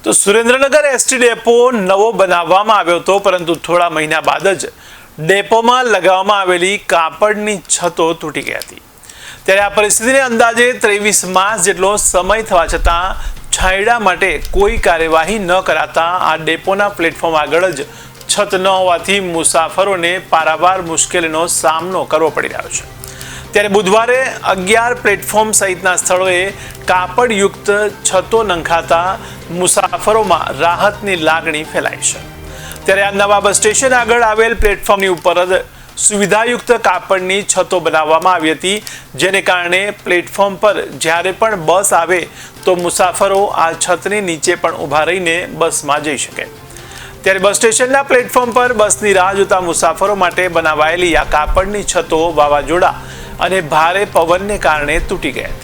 તો Surendranagar ST depot નવો બનાવવામાં આવ્યો હતો, પરંતુ થોડા મહિના બાદ જ ડેપોમાં લગાવવામાં આવેલી કાપડની છતો તૂટી ગઈ હતી। ત્યારે આ પરિસ્થિતિને અંદાજે 23 માસ જેટલો સમય થવા છતાં છાંયડા માટે કોઈ કાર્યવાહી ન કરાતા આ ડેપોના પ્લેટફોર્મ આગળ જ છત ન હોવાથી મુસાફરોને પારાવાર મુશ્કેલીનો સામનો કરવો પડી રહ્યો છે। ત્યારે બુધવારે 11 પ્લેટફોર્મ સહિતના સ્થળોએ કાપડયુક્ત છતો નંખાતા મુસાફરોમાં રાહતની લાગણી ફેલાઈ છે। ત્યારે આ નવા બસ સ્ટેશન આગળ આવેલ પ્લેટફોર્મની ઉપર જ સુવિધાયુક્ત કાપડની છતો બનાવવામાં આવી હતી, જેને કારણે પ્લેટફોર્મ પર જ્યારે પણ બસ આવે તો મુસાફરો આ છતની નીચે પણ ઊભા રહીને બસમાં જઈ શકે। ત્યારે બસ સ્ટેશનના પ્લેટફોર્મ પર બસની રાહ જોતા મુસાફરો માટે બનાવાયેલી આ કાપડની છતો વાવાઝોડા અને ભારે પવનને કારણે તૂટી ગઈ હતી।